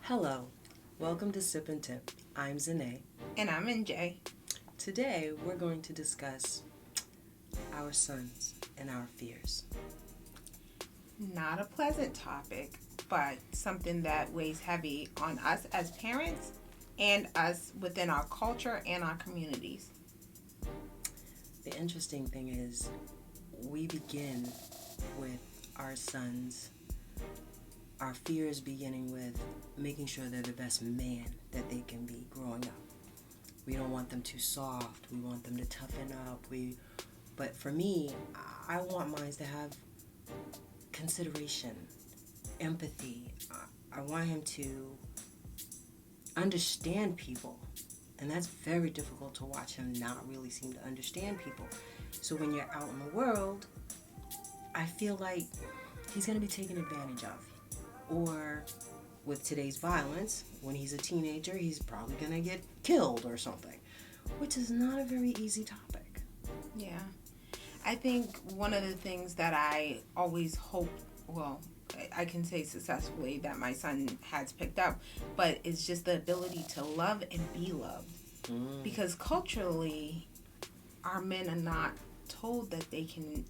Hello, welcome to Sip and Tip. I'm Zane. And I'm NJ. Today we're going to discuss our sons and our fears. Not a pleasant topic, but something that weighs heavy on us as parents and us within our culture and our communities. The interesting thing is, we begin with our sons, our fears beginning with making sure they're the best man that they can be growing up. We don't want them too soft. We want them to toughen up. But for me, I want mine to have consideration, empathy. I want him to understand people. And that's very difficult to watch him not really seem to understand people. So when you're out in the world, I feel like he's going to be taken advantage of. Or with today's violence, when he's a teenager, he's probably going to get killed or something, which is not a very easy topic. Yeah. I think one of the things that I always hope, I can say successfully that my son has picked up, but it's just the ability to love and be loved. Because culturally, our men are not told that they can,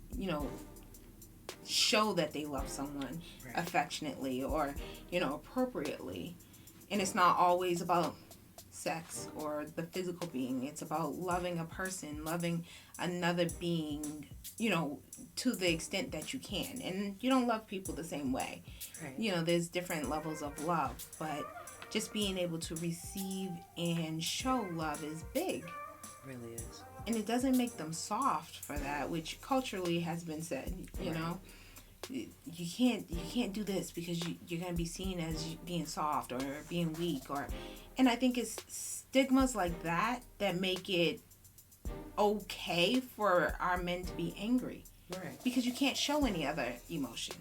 show that they love someone affectionately or, appropriately. And it's not always about sex or the physical being. It's about loving a person, loving another being, to the extent that you can. And you don't love people the same way. Right. There's different levels of love, but just being able to receive and show love is big. Really is. And it doesn't make them soft for that, which culturally has been said, you know. You can't do this because you're going to be seen as being soft or being weak, and I think it's stigmas like that make it okay for our men to be angry. Right. Because you can't show any other emotion.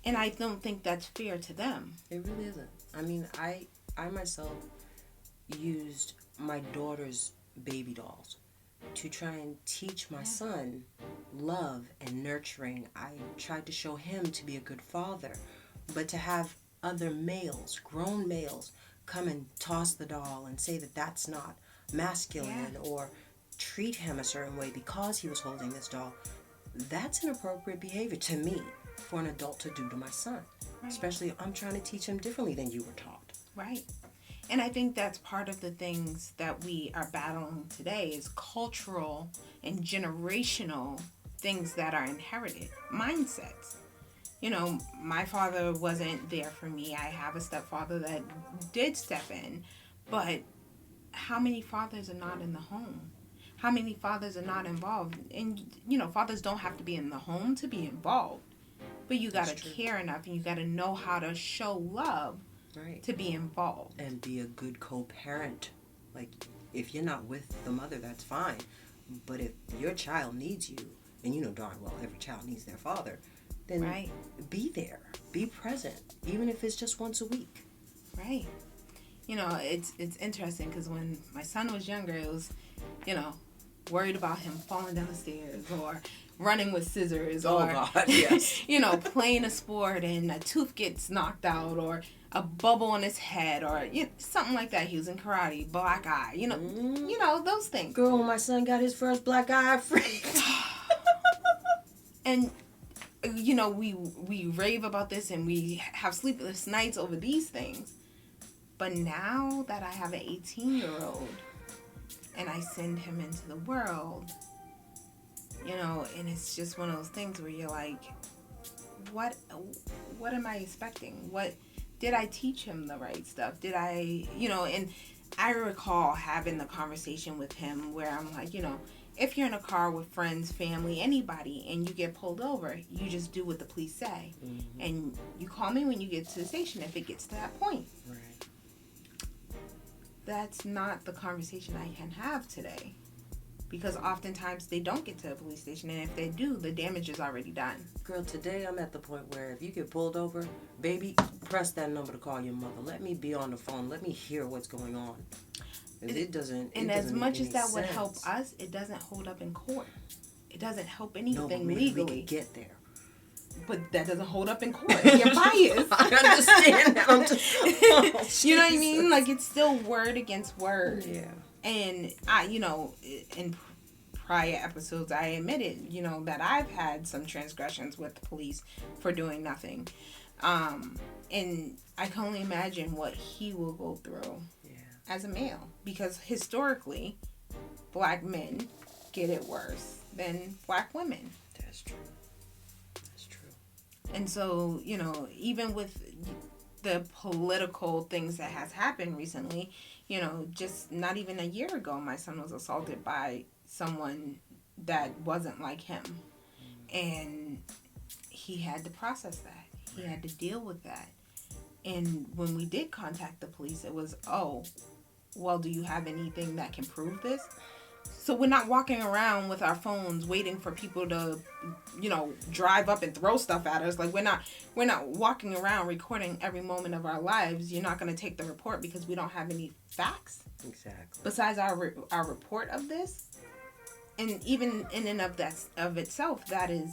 And I don't think that's fair to them. It really isn't. I mean, I myself used my daughter's baby dolls to try and teach my son love and nurturing. I tried to show him to be a good father. But to have other males, grown males, come and toss the doll and say that that's not masculine or treat him a certain way because he was holding this doll, that's inappropriate behavior to me for an adult to do to my son. Right. Especially if I'm trying to teach him differently than you were taught. Right. And I think that's part of the things that we are battling today is cultural and generational things that are inherited, mindsets. My father wasn't there for me. I have a stepfather that did step in, but how many fathers are not in the home? How many fathers are not involved? And, fathers don't have to be in the home to be involved, but you got to care enough and you got to know how to show love. Right. To be involved. And be a good co-parent. Like, if you're not with the mother, that's fine. But if your child needs you, and you know darn well every child needs their father, then be there. Be present. Even if it's just once a week. Right. It's interesting because when my son was younger, it was, worried about him falling down the stairs or running with scissors or, God, yes. Playing a sport and a tooth gets knocked out or a bubble on his head or something like that. He was in karate, black eye, those things. Girl, my son got his first black eye free. And, we rave about this and we have sleepless nights over these things. But now that I have an 18-year-old and I send him into the world, and it's just one of those things where you're like, what am I expecting? What did I teach him the right stuff? Did I, and I recall having the conversation with him where I'm like, if you're in a car with friends, family, anybody, and you get pulled over, you just do what the police say. Mm-hmm. And you call me when you get to the station if it gets to that point. Right. That's not the conversation I can have today. Because oftentimes they don't get to a police station, and if they do, the damage is already done. Girl, today I'm at the point where if you get pulled over, baby, press that number to call your mother. Let me be on the phone. Let me hear what's going on. It doesn't. And as much as that would help us, it doesn't hold up in court. It doesn't help anything legally. We could legally. get there. But that doesn't hold up in court. You're biased. I understand that. I'm just, you know what I mean? Like, it's still word against word. Yeah. And in prior episodes, I admitted, that I've had some transgressions with the police for doing nothing. And I can only imagine what he will go through as a male. Because historically, black men get it worse than black women. That's true. That's true. And so, even with the political things that has happened recently, just not even a year ago, my son was assaulted by someone that wasn't like him. And he had to process that. He had to deal with that. And when we did contact the police, it was, oh, well, do you have anything that can prove this? So we're not walking around with our phones waiting for people to, drive up and throw stuff at us. Like, we're not walking around recording every moment of our lives. You're not going to take the report because we don't have any facts. Exactly. Besides our report of this. And even in and of itself, that is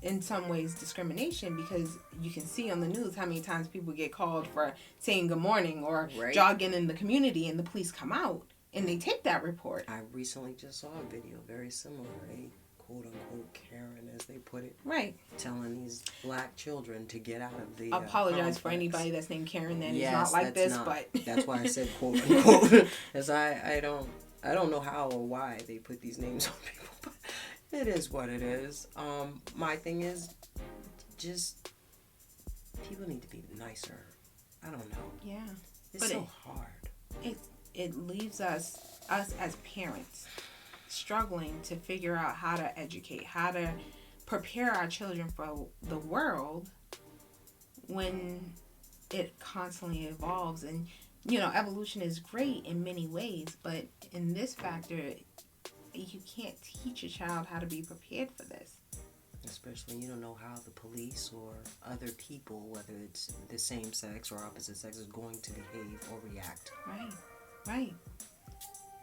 in some ways discrimination, because you can see on the news how many times people get called for saying good morning or jogging in the community, and the police come out and they take that report. I recently just saw a video very similar, a quote-unquote Karen, as they put it. Right. Telling these black children to get out of the apologize complex. for anybody that's named Karen that is yes, not like this, not, but... That's why I said quote-unquote. Because I don't know how or why they put these names on people, but it is what it is. My thing is, just, people need to be nicer. I don't know. Yeah. It's but so hard. It leaves us as parents struggling to figure out how to educate, how to prepare our children for the world when it constantly evolves. And, evolution is great in many ways, but in this factor, you can't teach a child how to be prepared for this. Especially you don't know how the police or other people, whether it's the same sex or opposite sex, is going to behave or react. Right.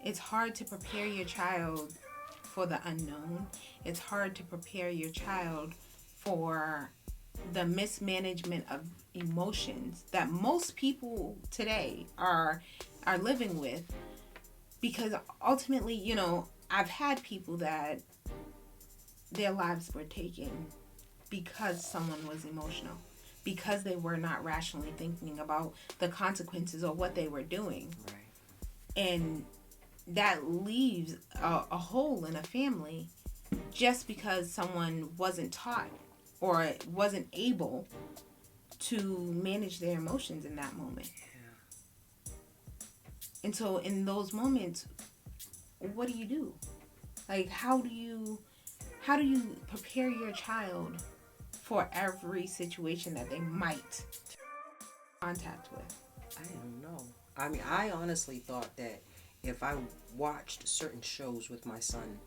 It's hard to prepare your child for the unknown. It's hard to prepare your child for the mismanagement of emotions that most people today are living with. Because ultimately, I've had people that their lives were taken because someone was emotional, because they were not rationally thinking about the consequences of what they were doing. Right. And that leaves a hole in a family just because someone wasn't taught or wasn't able to manage their emotions in that moment. Yeah. And so in those moments, what do? Like, how do you prepare your child for every situation that they might contact with? I don't know. I mean, I honestly thought that if I watched certain shows with my son,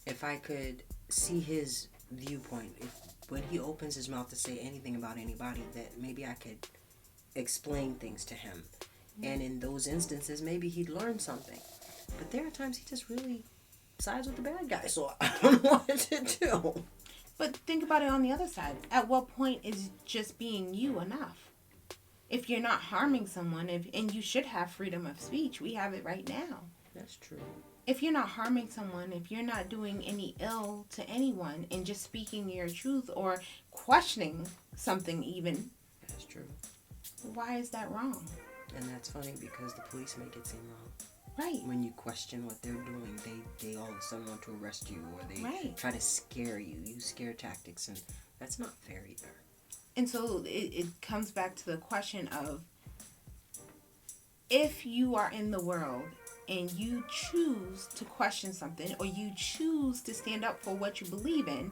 if I could see his viewpoint, if when he opens his mouth to say anything about anybody, that maybe I could explain things to him. And in those instances, maybe he'd learn something. But there are times he just really sides with the bad guy, so I don't know what to do. But think about it on the other side. At what point is just being you enough? If you're not harming someone, and you should have freedom of speech, we have it right now. That's true. If you're not harming someone, if you're not doing any ill to anyone, and just speaking your truth or questioning something even. That's true. Why is that wrong? And that's funny because the police make it seem wrong. Right. When you question what they're doing, they all of a sudden want to arrest you, or they try to scare you, use scare tactics, and that's not fair either. And so it comes back to the question of, if you are in the world and you choose to question something, or you choose to stand up for what you believe in,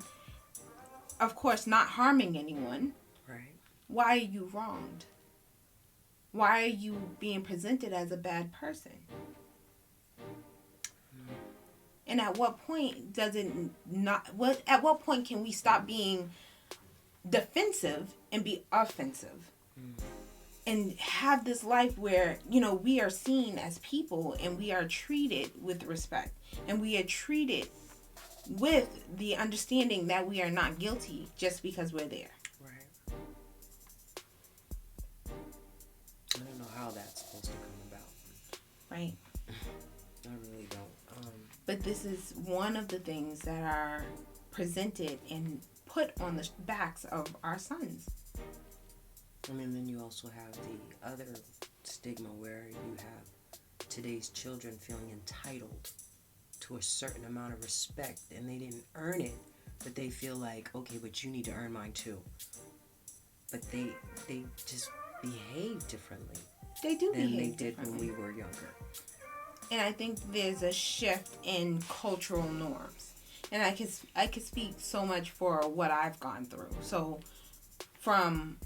of course not harming anyone, right? Why are you wronged? Why are you being presented as a bad person? And at what point at what point can we stop being defensive and be offensive? And have this life where, we are seen as people, and we are treated with respect, and we are treated with the understanding that we are not guilty just because we're there. Right. I really don't. But this is one of the things that are presented and put on the backs of our sons. I mean, then you also have the other stigma where you have today's children feeling entitled to a certain amount of respect, and they didn't earn it, but they feel like, okay, but you need to earn mine too. But they just behave differently They do than they behave did when differently. we were younger. And I think there's a shift in cultural norms. And I can speak so much for what I've gone through. So from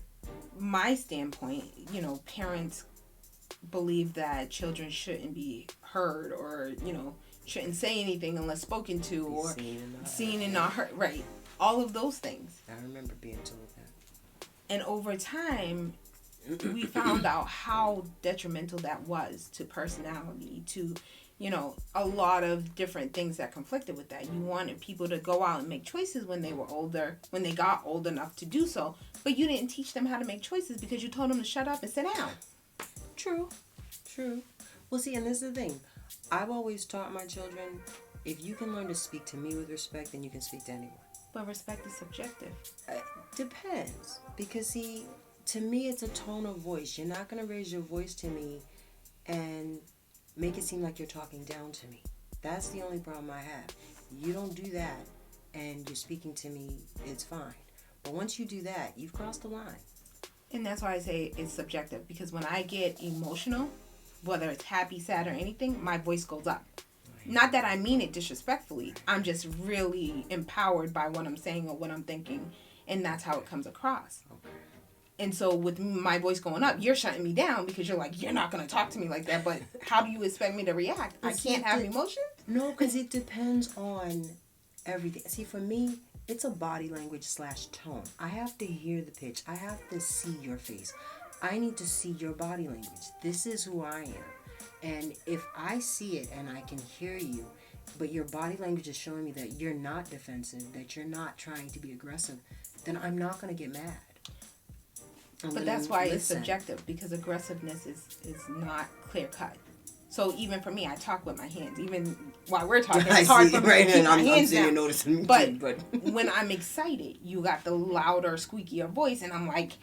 my standpoint, you know, parents believe that children shouldn't be heard, or, you know, shouldn't say anything unless spoken to, or seen and not heard. Right. All of those things. I remember being told that. And over time, we found out how detrimental that was to personality, to, you know, a lot of different things that conflicted with that. You wanted people to go out and make choices when they were older, when they got old enough to do so, but you didn't teach them how to make choices because you told them to shut up and sit down. True. Well, see, and this is the thing. I've always taught my children, if you can learn to speak to me with respect, then you can speak to anyone. But respect is subjective. Depends. Because, see, to me, it's a tone of voice. You're not going to raise your voice to me and make it seem like you're talking down to me. That's the only problem I have. You don't do that and you're speaking to me, it's fine. But once you do that, you've crossed the line. And that's why I say it's subjective, because when I get emotional, whether it's happy, sad, or anything, my voice goes up. Right. Not that I mean it disrespectfully. I'm just really empowered by what I'm saying or what I'm thinking, and that's how it comes across. Okay. And so with my voice going up, you're shutting me down because you're like, you're not going to talk to me like that, but how do you expect me to react? I can't have emotions? No, because it depends on everything. See, for me, it's a body language / tone. I have to hear the pitch. I have to see your face. I need to see your body language. This is who I am. And if I see it and I can hear you, but your body language is showing me that you're not defensive, that you're not trying to be aggressive, then I'm not going to get mad. But that's why it's subjective, because aggressiveness is not clear cut. So even for me, I talk with my hands. Even while we're talking, it's hard for me to keep my hands down. Noticing but when I'm excited, you got the louder, squeakier voice, and I'm like,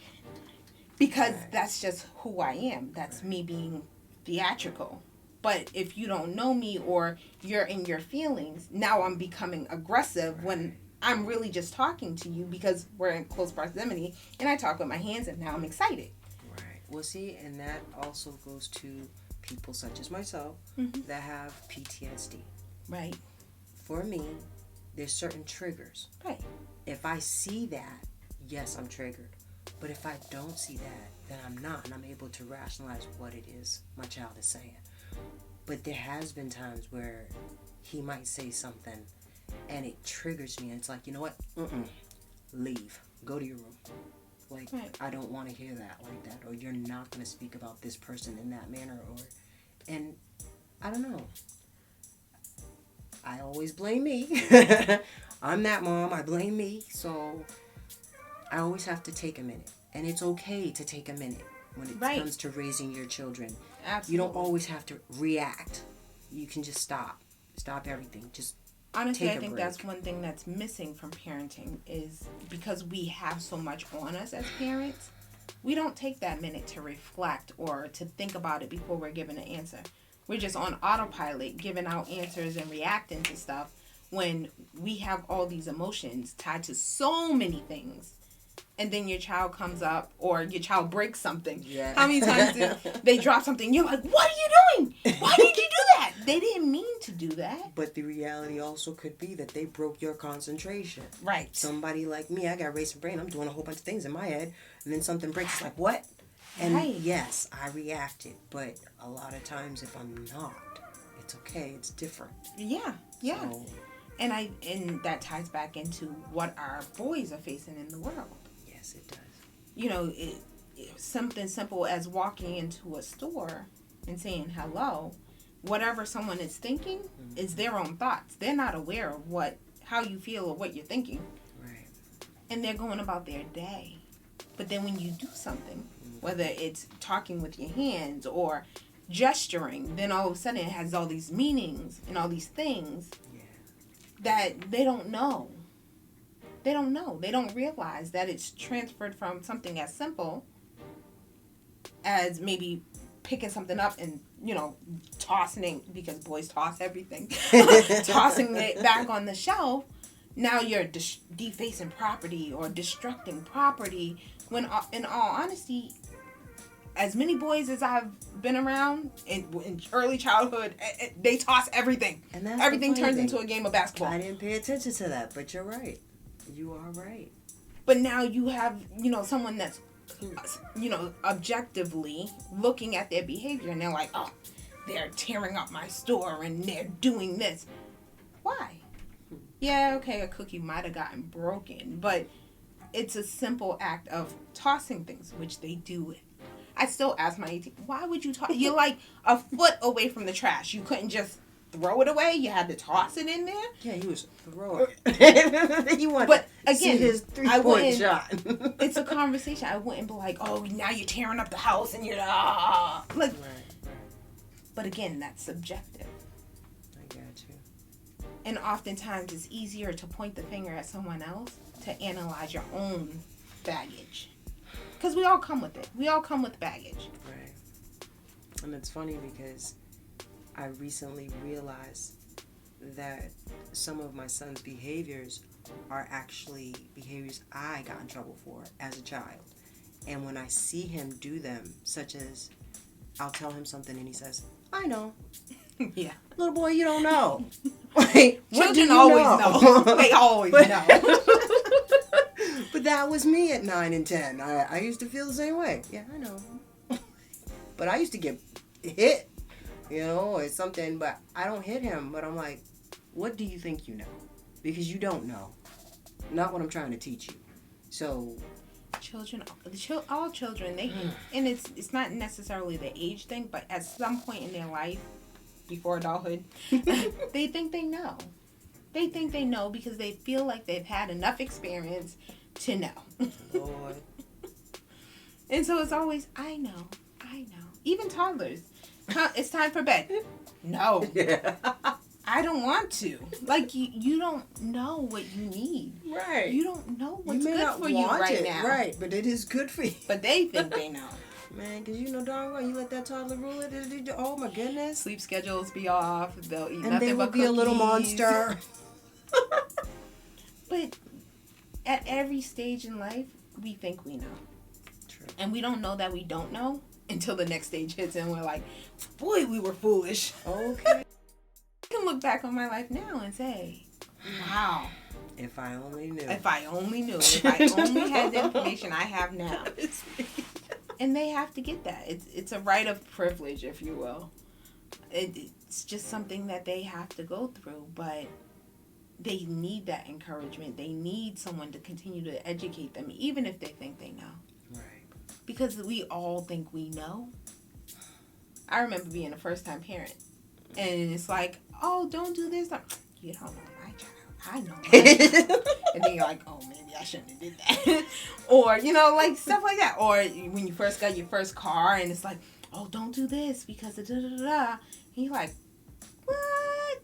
because that's just who I am. That's me being theatrical. But if you don't know me or you're in your feelings, now I'm becoming aggressive when I'm really just talking to you because we're in close proximity, and I talk with my hands, and now I'm excited. Right. Well, see, and that also goes to people such as myself that have PTSD. Right. For me, there's certain triggers. Right. If I see that, yes, I'm triggered. But if I don't see that, then I'm not, and I'm able to rationalize what it is my child is saying. But there has been times where he might say something and it triggers me, and it's like, you know what? Leave. Go to your room. Like, I don't want to hear that like that, or you're not going to speak about this person in that manner, and I don't know. I always blame me. I'm that mom. I blame me. So I always have to take a minute, and it's okay to take a minute when it comes to raising your children. Absolutely. You don't always have to react. You can just stop everything. Just honestly, I think that's one thing that's missing from parenting, is because we have so much on us as parents, we don't take that minute to reflect or to think about it before we're giving an answer. We're just on autopilot, giving out answers and reacting to stuff when we have all these emotions tied to so many things. And then your child comes up, or your child breaks something. Yeah. How many times did they drop something? You're like, what are you doing? Why did you do that? They didn't mean to do that. But the reality also could be that they broke your concentration. Right. Somebody like me, I got racing brain. I'm doing a whole bunch of things in my head. And then something breaks. It's like, what? And yes, I reacted. But a lot of times if I'm not, it's okay. It's different. Yeah. So, and that ties back into what our boys are facing in the world. Yes, it does. You know, something simple as walking into a store and saying hello. Whatever someone is thinking is their own thoughts. They're not aware of how you feel or what you're thinking. Right. And they're going about their day. But then when you do something, whether it's talking with your hands or gesturing, then all of a sudden it has all these meanings and all these things Yeah. that they don't know. They don't know. They don't realize that it's transferred from something as simple as maybe picking something up and, tossing it, because boys toss everything, tossing it back on the shelf. Now you're defacing property or destructing property, when in all honesty, as many boys as I've been around in early childhood, they toss everything. And that's everything turns into a game of basketball. I didn't pay attention to that, but you're right. You are right. But now you have, someone that's, objectively looking at their behavior, and they're like, oh, they're tearing up my store and they're doing this. Why? Yeah, okay, a cookie might have gotten broken, but it's a simple act of tossing things, which they do. I still ask my 18, why would you toss? You're like a foot away from the trash. You couldn't just throw it away. You had to toss it in there. Yeah, he was throwing it. You want but to again, see his 3-point shot. It's a conversation. I wouldn't be like, oh, now you're tearing up the house and you're like. Right. But again, that's subjective. I got you. And oftentimes it's easier to point the finger at someone else to analyze your own baggage. Because we all come with it. We all come with baggage. Right. And it's funny because I recently realized that some of my son's behaviors are actually behaviors I got in trouble for as a child. And when I see him do them, such as I'll tell him something and he says, I know. Yeah. Little boy, you don't know. Like, children always know. They always know. But that was me at 9 and 10. I used to feel the same way. Yeah, I know. But I used to get hit, or something. But I don't hit him. But I'm like, what do you think you know? Because you don't know. Not what I'm trying to teach you. So children, all children, they and it's not necessarily the age thing, but at some point in their life, before adulthood, they think they know. They think they know because they feel like they've had enough experience to know. Lord. And so it's always, I know. Even toddlers, it's time for bed. No. Yeah. I don't want to. Like, you don't know what you need. Right. You don't know what's you may good not for you want right it, now. Right, but it is good for you. But they think they know. Man, because darn well, you let that toddler rule it. Oh, my goodness. Sleep schedules be off. They'll eat and nothing they will but be cookies. a little monster. But at every stage in life, we think we know. True. And we don't know that we don't know until the next stage hits and we're like, boy, we were foolish. Okay. I can look back on my life now and say, wow. If I only knew. If I only knew. If I only had the information I have now. And they have to get that. It's a right of privilege, if you will. It's just something that they have to go through, but they need that encouragement. They need someone to continue to educate them, even if they think they know. Right. Because we all think we know. I remember being a first-time parent, and it's like, oh, don't do this. You don't know my child. I know my child. And then you're like, oh, maybe I shouldn't have did that. Or, like stuff like that. Or when you first got your first car, and it's like, oh, don't do this because of da-da-da-da. And you're like, what?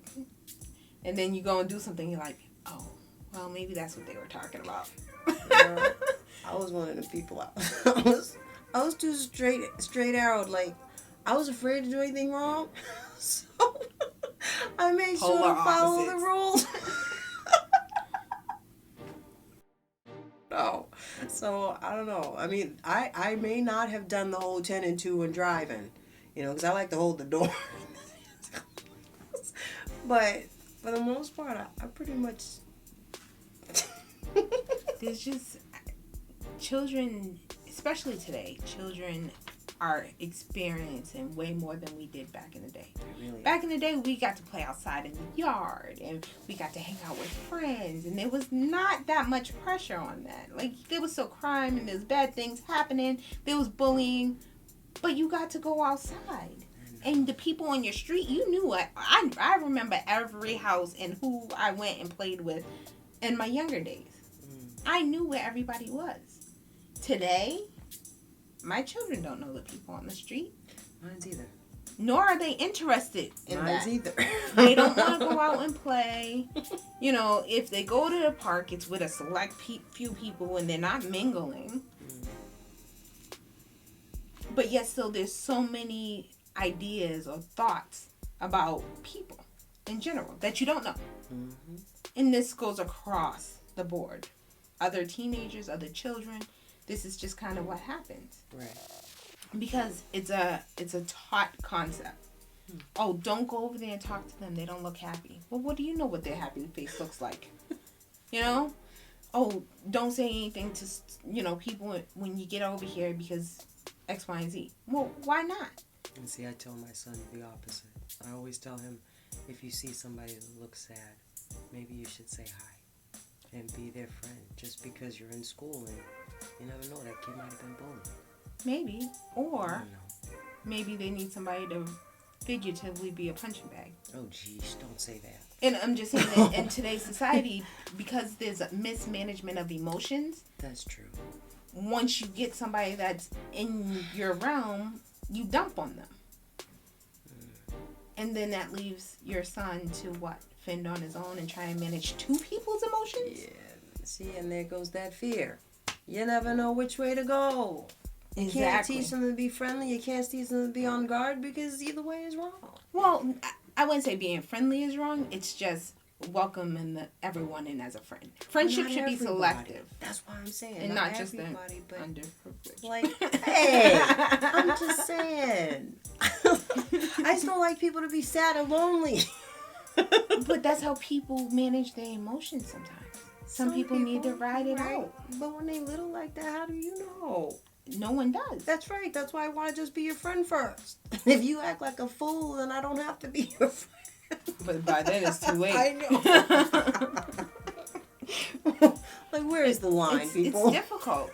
And then you go and do something, you're like, oh, well, maybe that's what they were talking about. I was one of the people. I was too straight arrowed. Like, I was afraid to do anything wrong. So I made sure to follow the rules. No. So, I don't know. I mean, I may not have done the whole 10 and 2 when driving, because I like to hold the door. But for the most part, I pretty much... There's just... Children, especially today, children are experiencing way more than we did back in the day. Really? Back in the day, we got to play outside in the yard, and we got to hang out with friends, and there was not that much pressure on that. Like, there was still crime, and there's bad things happening, there was bullying, but you got to go outside. And the people on your street, you knew what. I remember every house and who I went and played with in my younger days. I knew where everybody was. Today, my children don't know the people on the street. Mine's either. nor are they interested in Mine's that. either. They don't want to go out and play. You know, if they go to the park, it's with a select few people and they're not mingling. But yet still there's so many ideas or thoughts about people in general that you don't know. Mm-hmm. And this goes across the board. Other teenagers, other children, this is just kind of what happens. Right. Because it's a taught concept. Oh, don't go over there and talk to them. They don't look happy. Well, what do you know what their happy face looks like? You know? Oh, don't say anything to, people when you get over here because X, Y, and Z. Well, why not? And see, I tell my son the opposite. I always tell him, if you see somebody that looks sad, maybe you should say hi and be their friend. Just because you're in school and you never know, that kid might have been bullied. Maybe. Or I don't know. maybe they need somebody to figuratively be a punching bag. Oh, geez, don't say that. And I'm just saying that in today's society, because there's a mismanagement of emotions. That's true. Once you get somebody that's in your realm, you dump on them. And then that leaves your son to what? Fend on his own and try and manage two people's emotions? Yeah. See, and there goes that fear. You never know which way to go. You can't teach them to be friendly. You can't teach them to be on guard because either way is wrong. Well, I wouldn't say being friendly is wrong. It's just welcoming everyone in as a friend. Friendship should be selective. That's what I'm saying. And not just the but underprivileged. like, hey, I'm just saying. I just don't like people to be sad and lonely. But that's how people manage their emotions sometimes. Some people need to ride it out. But when they little like that, how do you know? No one does. That's right. That's why I want to just be your friend first. If you act like a fool, then I don't have to be your friend. But by then it's too late. I know. Like, where is the line, people? It's difficult.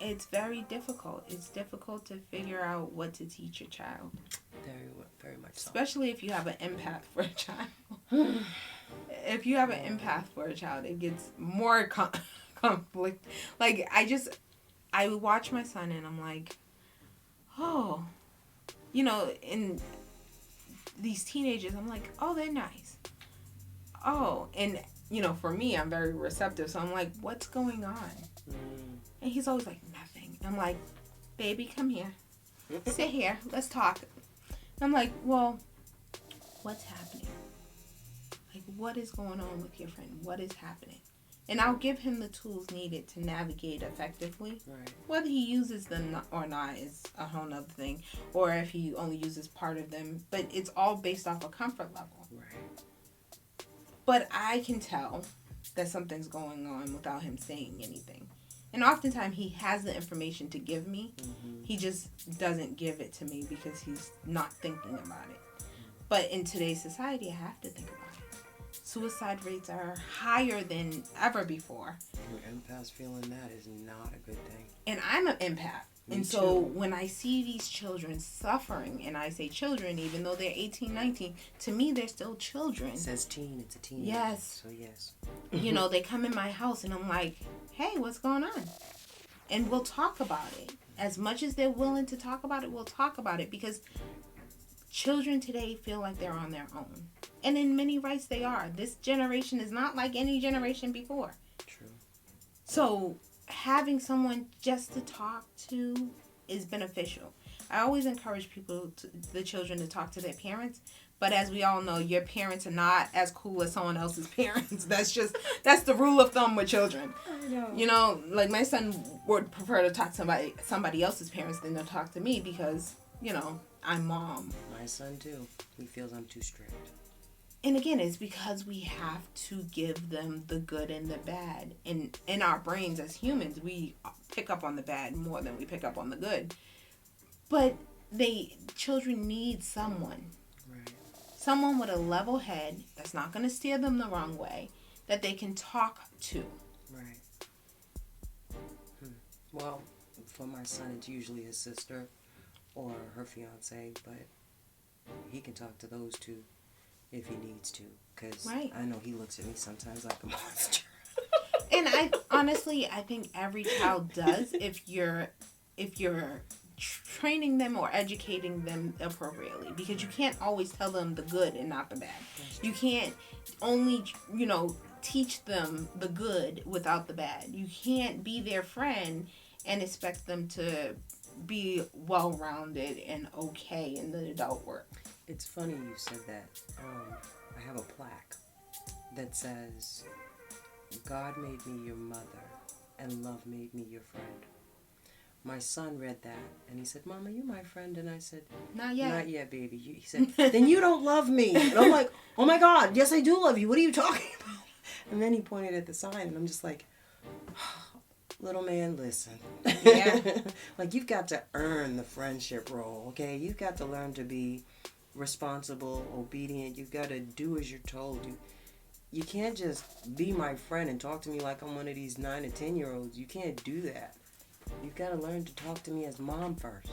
It's very difficult. It's difficult to figure out what to teach a child. Very much so. Especially if you have an empath for a child. If you have an empath for a child, it gets more conflict. Like, I watch my son and I'm like, oh, in these teenagers, I'm like, oh, they're nice. Oh, and, for me, I'm very receptive. So I'm like, what's going on? And he's always like, nothing. I'm like, baby, come here. Sit here. Let's talk. I'm like, well, what's happening? Like, what is going on with your friend? What is happening? And I'll give him the tools needed to navigate effectively. Right. Whether he uses them or not is a whole nother thing. Or if he only uses part of them. But it's all based off a comfort level. Right. But I can tell that something's going on without him saying anything. And oftentimes he has the information to give me. Mm-hmm. He just doesn't give it to me because he's not thinking about it. But in today's society, I have to think about it. Suicide rates are higher than ever before. Your empath feeling that is not a good thing. And I'm an empath. And so when I see these children suffering, and I say children, even though they're 18, 19, to me, they're still children. It says teen, it's a teen. Yes. So, yes. They come in my house, and I'm like, hey, what's going on? And we'll talk about it. As much as they're willing to talk about it, we'll talk about it. Because children today feel like they're on their own. And in many rights, they are. This generation is not like any generation before. True. So having someone just to talk to is beneficial. I always encourage the children to talk to their parents. But as we all know, your parents are not as cool as someone else's parents. That's the rule of thumb with children. I know. Like my son would prefer to talk to somebody else's parents than to talk to me because, I'm mom. My son too. He feels I'm too strict. And again, it's because we have to give them the good and the bad. And in our brains as humans, we pick up on the bad more than we pick up on the good. But children need someone. Right. Someone with a level head that's not going to steer them the wrong way, that they can talk to. Right. Well, for my son, it's usually his sister or her fiance, but he can talk to those two if he needs to, because I know he looks at me sometimes like a monster. And I think every child does if you're training them or educating them appropriately, because you can't always tell them the good and not the bad. You can't only, teach them the good without the bad. You can't be their friend and expect them to be well-rounded and okay in the adult world. It's funny you said that. I have a plaque that says, God made me your mother and love made me your friend. My son read that and he said, Mama, you my friend? And I said, Not yet. Not yet, baby. He said, then you don't love me. And I'm like, oh my God, yes I do love you. What are you talking about? And then he pointed at the sign and I'm just like, little man, listen. Yeah. Like, you've got to earn the friendship role, okay? You've got to learn to be responsible, obedient. You've got to do as you're told. You can't just be my friend and talk to me like I'm one of these 9 or 10-year-olds. You can't do that. You've got to learn to talk to me as mom first.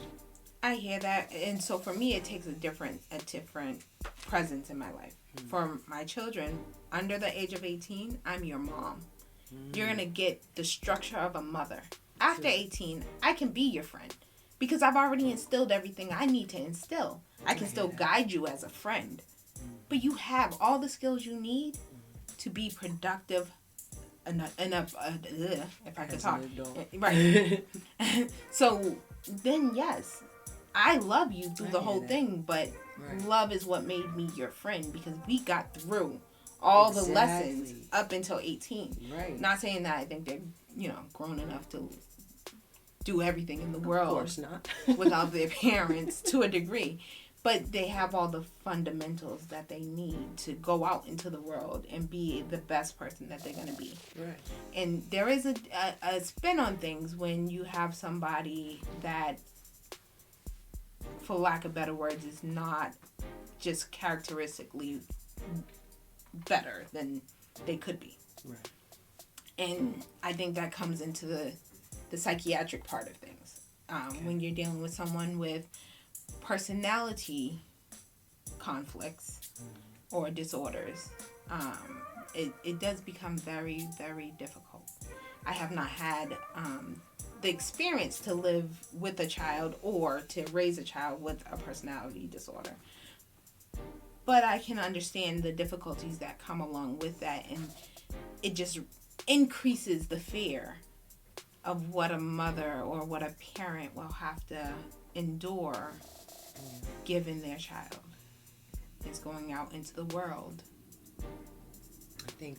I hear that, and so for me, it takes a different presence in my life. Mm. For my children under the age of 18, I'm your mom. Mm. You're gonna get the structure of a mother. After 18, I can be your friend because I've already instilled everything I need to instill. I can still guide you as a friend, but you have all the skills you need to be productive. Enough, if I could talk, right? So then, yes, I love you through the whole thing, but love is what made me your friend because we got through all the lessons up until 18. Right. Not saying that I think they're grown enough to do everything in the world. Of course not. Without their parents to a degree. But they have all the fundamentals that they need to go out into the world and be the best person that they're going to be. Right. And there is a spin on things when you have somebody that, for lack of better words, is not just characteristically better than they could be. Right. And I think that comes into the psychiatric part of things. When you're dealing with someone with personality conflicts or disorders, it does become very, very difficult. I have not had the experience to live with a child or to raise a child with a personality disorder, but I can understand the difficulties that come along with that, and it just increases the fear of what a mother or what a parent will have to endure given their child is going out into the world. I think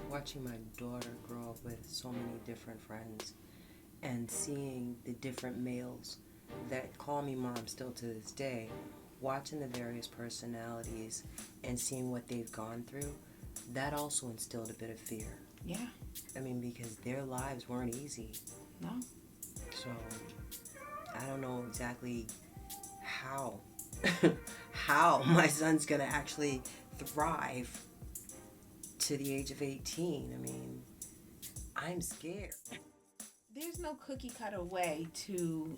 watching my daughter grow up with so many different friends and seeing the different males that call me mom still to this day, watching the various personalities and seeing what they've gone through, that also instilled a bit of fear. Yeah. I mean, because their lives weren't easy. No. So I don't know exactly how my son's gonna actually thrive to the age of 18. I mean, I'm scared. There's no cookie cutter way to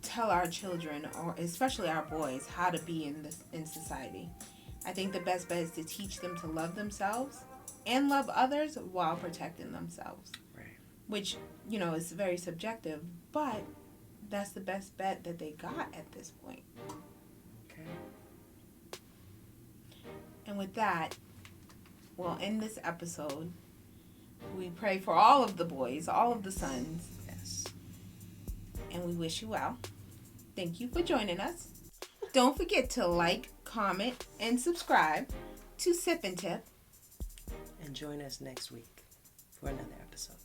tell our children, or especially our boys, how to be in society. I think the best bet is to teach them to love themselves and love others while protecting themselves. Right. Which, is very subjective, but that's the best bet that they got at this point. Okay. And with that, we'll end this episode. We pray for all of the boys, all of the sons. Yes. And we wish you well. Thank you for joining us. Don't forget to like, comment, and subscribe to Sip and Tip. And join us next week for another episode.